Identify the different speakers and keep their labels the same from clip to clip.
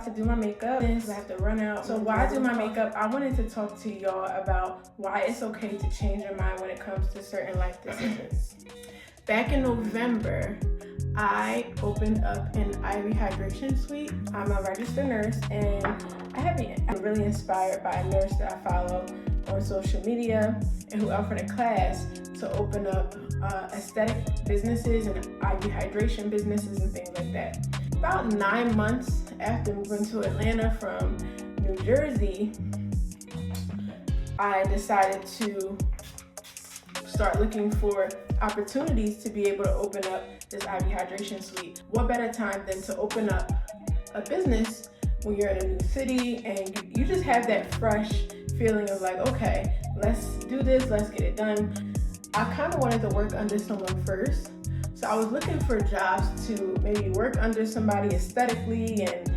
Speaker 1: about to do my makeup. I have to run out. So while I do my makeup, I wanted to talk to y'all about why it's okay to change your mind when it comes to certain life decisions. Back in November, I opened up an IV hydration suite. I'm a registered nurse, and I'm really inspired by a nurse that I follow on social media and who offered a class to open up aesthetic businesses and IV hydration businesses and things like that. About 9 months after moving to Atlanta from New Jersey, I decided to start looking for opportunities to be able to open up this IV hydration suite. What better time than to open up a business when you're in a new city and you just have that fresh feeling of like, okay, let's do this, let's get it done. I kind of wanted to work under someone first. So I was looking for jobs to maybe work under somebody aesthetically and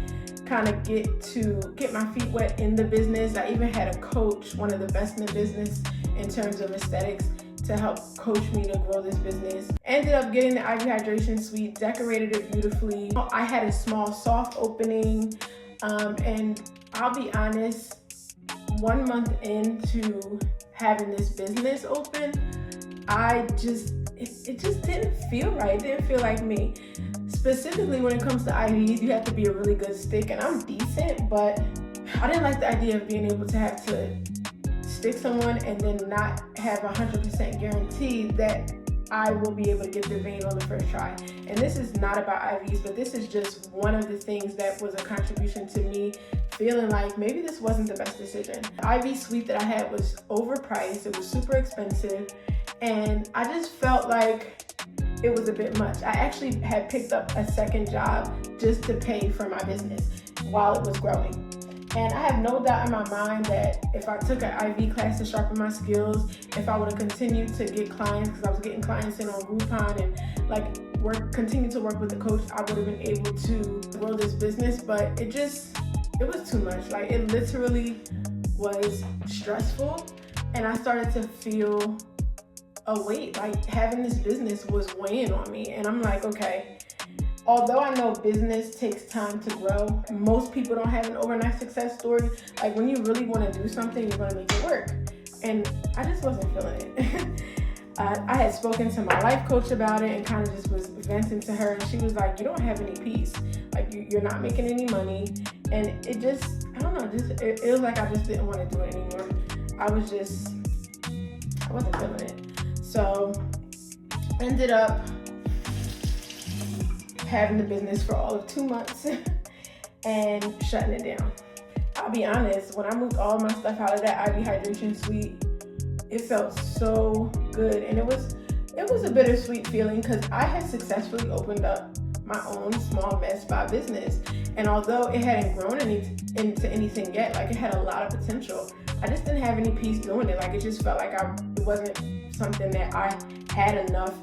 Speaker 1: kind of get my feet wet in the business. I even had a coach, one of the best in the business in terms of aesthetics, to help coach me to grow this business. Ended up getting the IV hydration suite, decorated it beautifully. I had a small soft opening, and I'll be honest, 1 month into having this business open, it just didn't feel right. It didn't feel like me. Specifically when it comes to IVs, you have to be a really good stick, and I'm decent, but I didn't like the idea of being able to have to stick someone and then not have 100% guarantee that I will be able to get the vein on the first try. And this is not about IVs, but this is just one of the things that was a contribution to me feeling like maybe this wasn't the best decision. The IV suite that I had was overpriced, it was super expensive, and I just felt like it was a bit much. I actually had picked up a second job just to pay for my business while it was growing. And I have no doubt in my mind that if I took an IV class to sharpen my skills, if I would have continued to get clients, because I was getting clients in on Groupon and continue to work with the coach, I would have been able to grow this business. But it was too much. Like, it literally was stressful, and I started to feel a weight. Like, having this business was weighing on me, and I'm like, okay. Although I know business takes time to grow, most people don't have an overnight success story. Like, when you really want to do something, you're going to make it work. And I just wasn't feeling it. I had spoken to my life coach about it and kind of just was venting to her. And she was like, you don't have any peace. Like, you're not making any money. And it just, I don't know, it was like I just didn't want to do it anymore. I wasn't feeling it. So, ended up having the business for all of 2 months and shutting it down. I'll be honest, when I moved all my stuff out of that IV hydration suite, it felt so good. And it was a bittersweet feeling because I had successfully opened up my own small med spa business. And although it hadn't grown into anything yet, like, it had a lot of potential, I just didn't have any peace doing it. Like, it just felt like it wasn't something that I had enough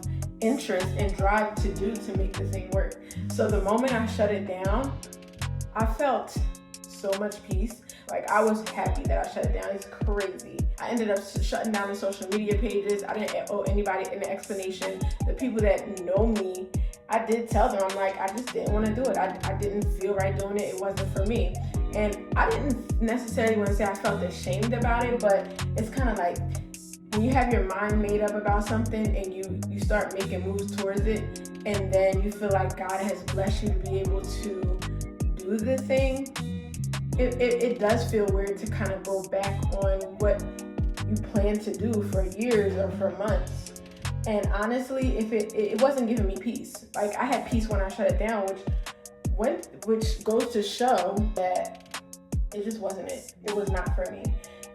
Speaker 1: interest and drive to do to make the thing work. So the moment I shut it down, I felt so much peace. Like, I was happy that I shut it down. It's crazy. I ended up shutting down the social media pages. I didn't owe anybody an explanation. The people that know me, I did tell them, I'm like, I just didn't want to do it. I didn't feel right doing it. It wasn't for me. And I didn't necessarily want to say I felt ashamed about it, but it's kind of like, when you have your mind made up about something and you start making moves towards it, and then you feel like God has blessed you to be able to do the thing, it does feel weird to kind of go back on what you plan to do for years or for months. And honestly, if it wasn't giving me peace. Like, I had peace when I shut it down, which goes to show that it just wasn't it. It was not for me.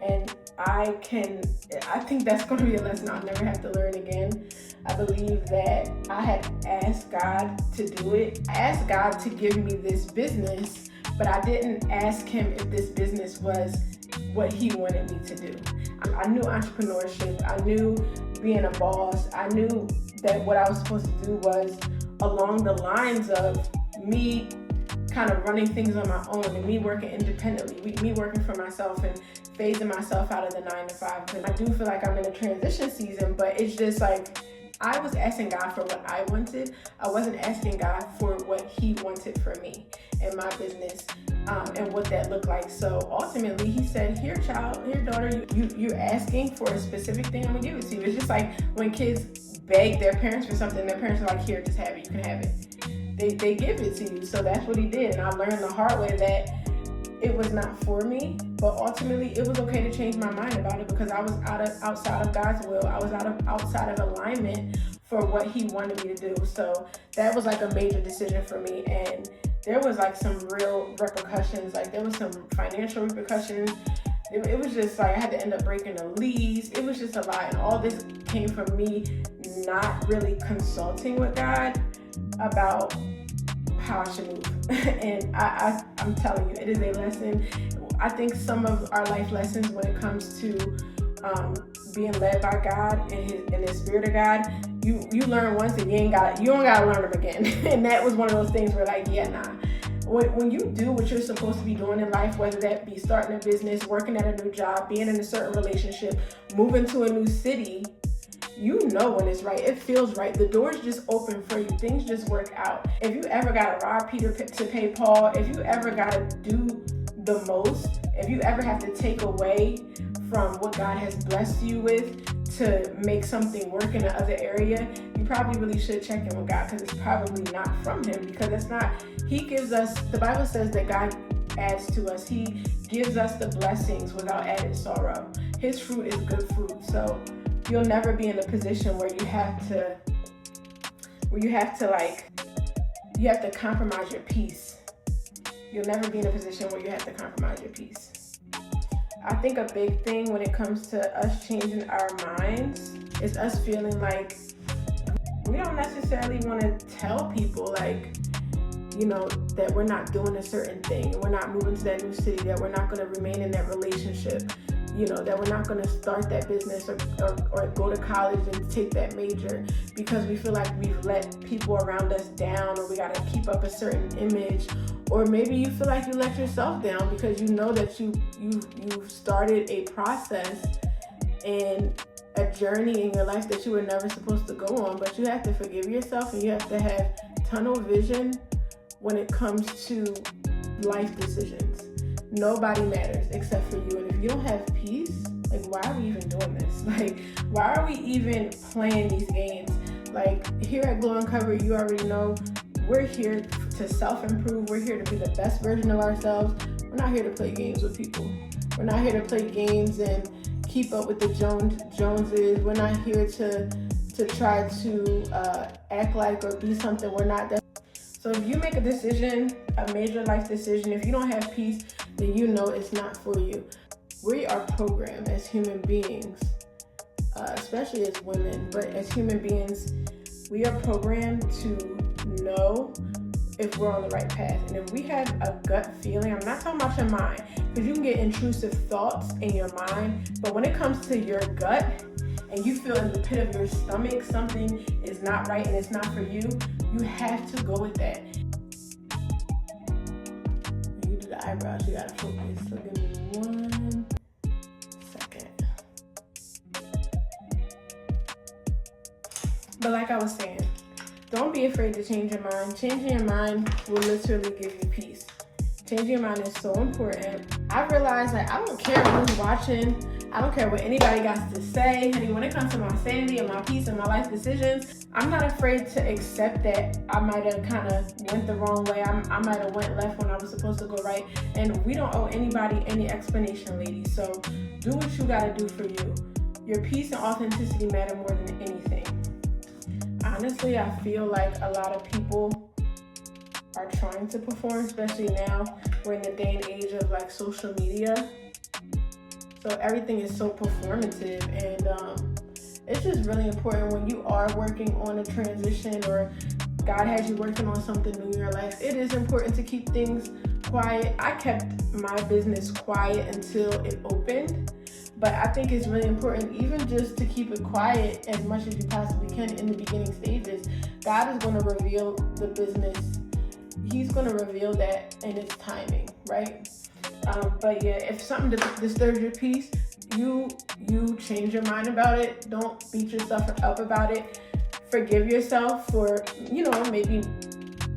Speaker 1: And I think that's going to be a lesson I'll never have to learn again. I believe that I had asked God to do it. I asked God to give me this business, but I didn't ask him if this business was what he wanted me to do. I knew entrepreneurship. I knew being a boss. I knew that what I was supposed to do was along the lines of me kind of running things on my own and me working independently, me working for myself and phasing myself out of the 9 to 5. Because I do feel like I'm in a transition season, but it's just like, I was asking God for what I wanted. I wasn't asking God for what he wanted for me and my business, and what that looked like. So ultimately he said, here child, here daughter, you're asking for a specific thing, I'm gonna give it to you. It's just like when kids beg their parents for something, their parents are like, here, just have it, you can have it. They give it to you. So that's what he did. And I learned the hard way that it was not for me, but ultimately it was okay to change my mind about it, because I was outside of God's will. I was outside of alignment for what he wanted me to do. So that was like a major decision for me. And there was like some real repercussions. Like there was some financial repercussions. It was just like I had to end up breaking a lease. It was just a lot. And all this came from me not really consulting with God about how I should move. And I'm telling you, it is a lesson. I think some of our life lessons when it comes to being led by God and his spirit of God, you learn once and you don't gotta learn them again. And that was one of those things where like, yeah, nah. When you do what you're supposed to be doing in life, whether that be starting a business, working at a new job, being in a certain relationship, moving to a new city, you know when it's right. It feels right. The doors just open for you. Things just work out. If you ever got to rob Peter to pay Paul, if you ever got to do the most, if you ever have to take away from what God has blessed you with to make something work in the other area, you probably really should check in with God, because it's probably not from him, because it's not. He gives us, the Bible says that God adds to us. He gives us the blessings without added sorrow. His fruit is good fruit. So you'll never be in a position where you have to compromise your peace. You'll never be in a position where you have to compromise your peace. I think a big thing when it comes to us changing our minds is us feeling like we don't necessarily want to tell people, like, you know, that we're not doing a certain thing, we're not moving to that new city, that we're not going to remain in that relationship, you know, that we're not going to start that business or go to college and take that major, because we feel like we've let people around us down, or we got to keep up a certain image. Or maybe you feel like you let yourself down because you know that you've started a process and a journey in your life that you were never supposed to go on. But you have to forgive yourself, and you have to have tunnel vision when it comes to life decisions. Nobody matters except for you. And if you don't have peace, like, why are we even doing this? Like, why are we even playing these games? Like, here at Glow Uncover, you already know we're here to self-improve. We're here to be the best version of ourselves. We're not here to play games with people. We're not here to play games and keep up with the Joneses. We're not here to try to act like or be something we're not. So if you make a decision, a major life decision, if you don't have peace, then you know it's not for you. We are programmed as human beings, especially as women, but as human beings, we are programmed to know if we're on the right path. And if we have a gut feeling, I'm not talking about your mind, because you can get intrusive thoughts in your mind, but when it comes to your gut and you feel in the pit of your stomach something is not right and it's not for you, you have to go with that. When you do the eyebrows, you gotta focus. So give me 1 second. But like I was saying, don't be afraid to change your mind. Changing your mind will literally give you peace. Changing your mind is so important. I realized that I don't care who's watching. I don't care what anybody got to say. Honey, when it comes to my sanity and my peace and my life decisions, I'm not afraid to accept that I might have kind of went the wrong way. I might have went left when I was supposed to go right. And we don't owe anybody any explanation, ladies. So do what you got to do for you. Your peace and authenticity matter more than anything. Honestly, I feel like a lot of people are trying to perform, especially now. We're in the day and age of like social media. So everything is so performative, and it's just really important when you are working on a transition or God has you working on something new in your life. It is important to keep things quiet. I kept my business quiet until it opened. But I think it's really important even just to keep it quiet as much as you possibly can in the beginning stages. God is going to reveal the business. He's going to reveal that in its timing, right? But yeah, if something disturbs your peace, you change your mind about it. Don't beat yourself up about it. forgive yourself for, maybe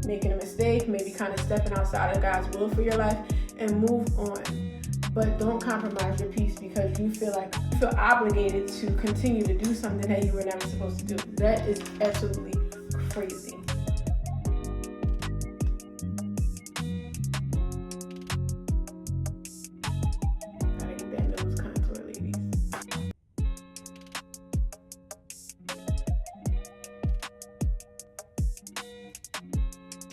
Speaker 1: making a mistake, maybe kind of stepping outside of God's will for your life, and move on. But don't compromise your peace because you feel obligated to continue to do something that you were never supposed to do. That is absolutely crazy. Gotta get that nose contour, ladies.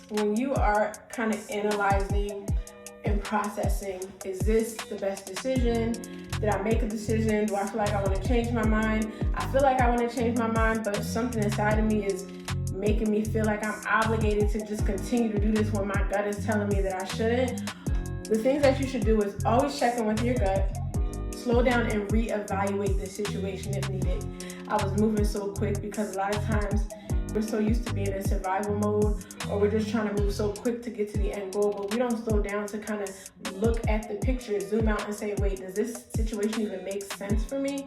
Speaker 1: When you are kind of analyzing and processing, is this the best decision? Did I make a decision? Do I feel like I want to change my mind? I feel like I want to change my mind, but something inside of me is making me feel like I'm obligated to just continue to do this when my gut is telling me that I shouldn't. The things that you should do is always check in with your gut, slow down and reevaluate the situation if needed. I was moving so quick because a lot of times we're so used to being in survival mode, or we're just trying to move so quick to get to the end goal, but we don't slow down to kind of look at the picture, zoom out and say, wait, does this situation even make sense for me?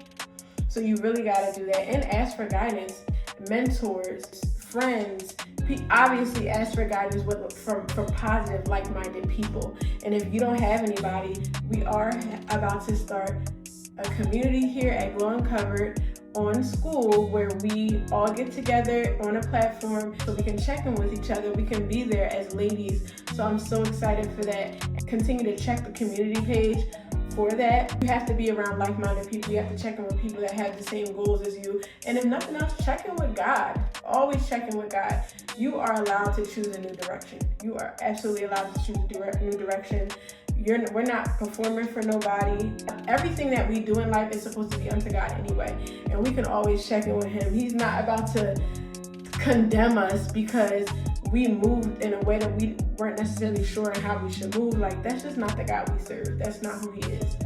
Speaker 1: So you really got to do that and ask for guidance. Mentors, friends, obviously ask for guidance from positive, like-minded people. And if you don't have anybody, we are about to start a community here at Glow Uncovered on school where we all get together on a platform so we can check in with each other. We can be there as ladies. So I'm so excited for that. Continue to check the community page for that. You have to be around like-minded people. You have to check in with people that have the same goals as you. And if nothing else, check in with God. Always check in with God. You are allowed to choose a new direction. You are absolutely allowed to choose a new direction. We're not performing for nobody. Everything that we do in life is supposed to be unto God anyway. And we can always check in with Him. He's not about to condemn us because we moved in a way that we weren't necessarily sure in how we should move. Like, that's just not the God we serve. That's not who He is.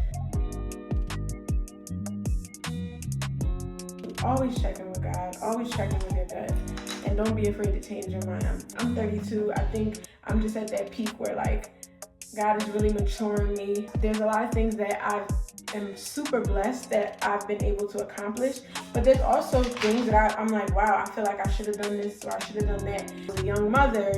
Speaker 1: Always check in with God. Always check in with your gut. And don't be afraid to change your mind. I'm 32. I think I'm just at that peak where, like, God is really maturing me. There's a lot of things that I am super blessed that I've been able to accomplish, but there's also things that I'm like, wow, I feel like I should have done this or I should have done that. As a young mother,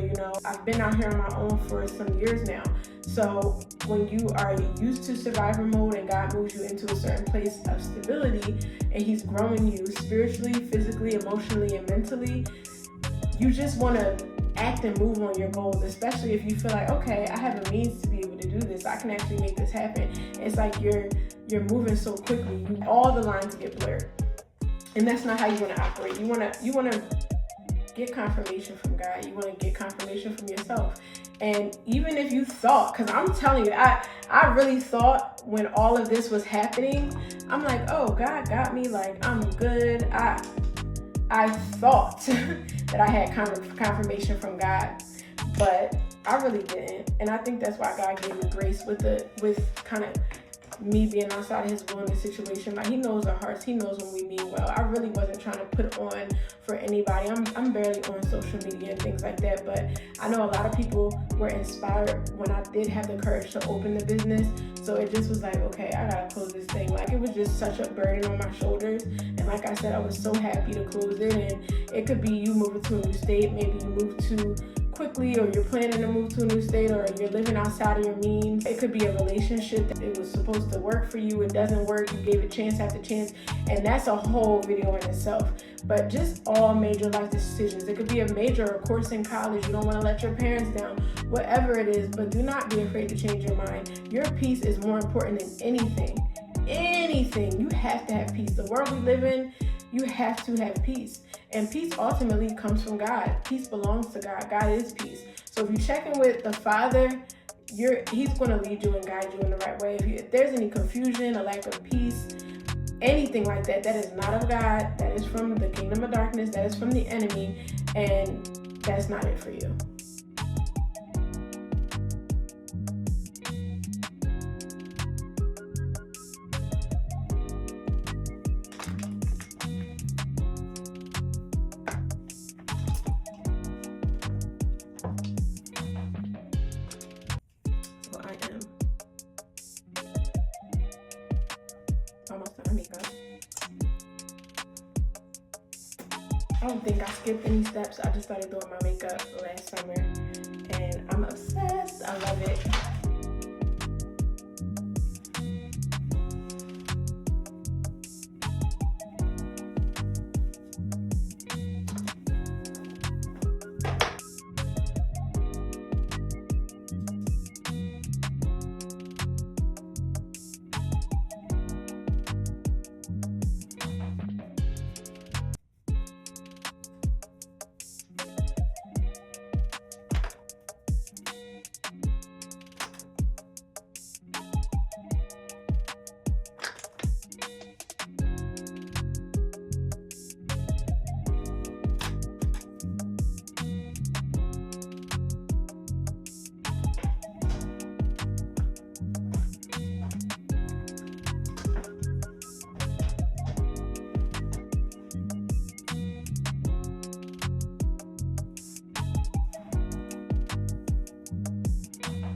Speaker 1: I've been out here on my own for some years now. So when you are used to survivor mode and God moves you into a certain place of stability and He's growing you spiritually, physically, emotionally, and mentally, you just want to act and move on your goals, especially if you feel like, okay, I have a means to be able to do this. I can actually make this happen. It's like you're moving so quickly. All the lines get blurred. And that's not how you want to operate. You want to get confirmation from God. You want to get confirmation from yourself. And even if you thought, because I'm telling you, I really thought when all of this was happening, I'm like, oh, God got me, like, I'm good. I thought that I had confirmation from God, but I really didn't. And I think that's why God gave me grace with kind of me being outside of His will in the situation. Like, He knows our hearts. He knows when we mean well. I really wasn't trying to put on for anybody. I'm barely on social media and things like that, but I know a lot of people were inspired when I did have the courage to open the business. So it just was like, okay, I gotta close this thing. Like, it was just such a burden on my shoulders. And like I said, I was so happy to close it. And it could be you moving to a new state. Maybe you move to quickly, or you're planning to move to a new state, or you're living outside of your means. It could be a relationship that it was supposed to work for you. It doesn't work. You gave it chance after chance. And that's a whole video in itself. But just all major life decisions. It could be a major course in college. You don't want to let your parents down. Whatever it is, but do not be afraid to change your mind. Your peace is more important than anything. Anything. You have to have peace. The world we live in, you have to have peace. And peace ultimately comes from God. Peace belongs to God. God is peace. So if you check in with the Father, He's going to lead you and guide you in the right way. If there's any confusion, a lack of peace, anything like that, that is not of God. That is from the kingdom of darkness. That is from the enemy. And that's not it for you. I don't think I skipped any steps. I just started doing my makeup last summer and I'm obsessed. I love it.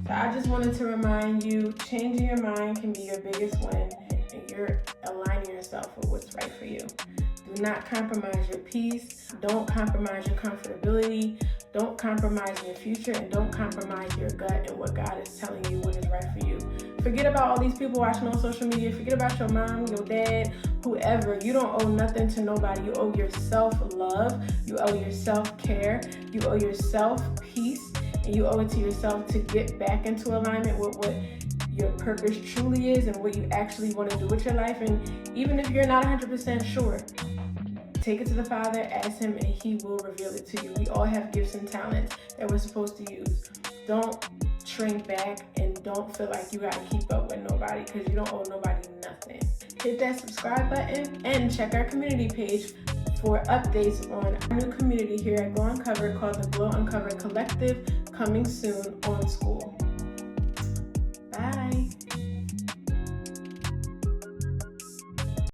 Speaker 1: So I just wanted to remind you, changing your mind can be your biggest win, and you're aligning yourself with what's right for you. Do not compromise your peace. Don't compromise your comfortability. Don't compromise your future, and don't compromise your gut and what God is telling you what is right for you. Forget about all these people watching on social media. Forget about your mom, your dad, whoever. You don't owe nothing to nobody. You owe yourself love. You owe yourself care. You owe yourself peace. And you owe it to yourself to get back into alignment with what your purpose truly is and what you actually want to do with your life. And even if you're not 100% sure, take it to the Father, ask Him, and He will reveal it to you. We all have gifts and talents that we're supposed to use. Don't shrink back and don't feel like you got to keep up with nobody, because you don't owe nobody nothing. Hit that subscribe button and check our community page for updates on our new community here at Glow Uncovered called the Glow Uncovered Collective, coming soon on School.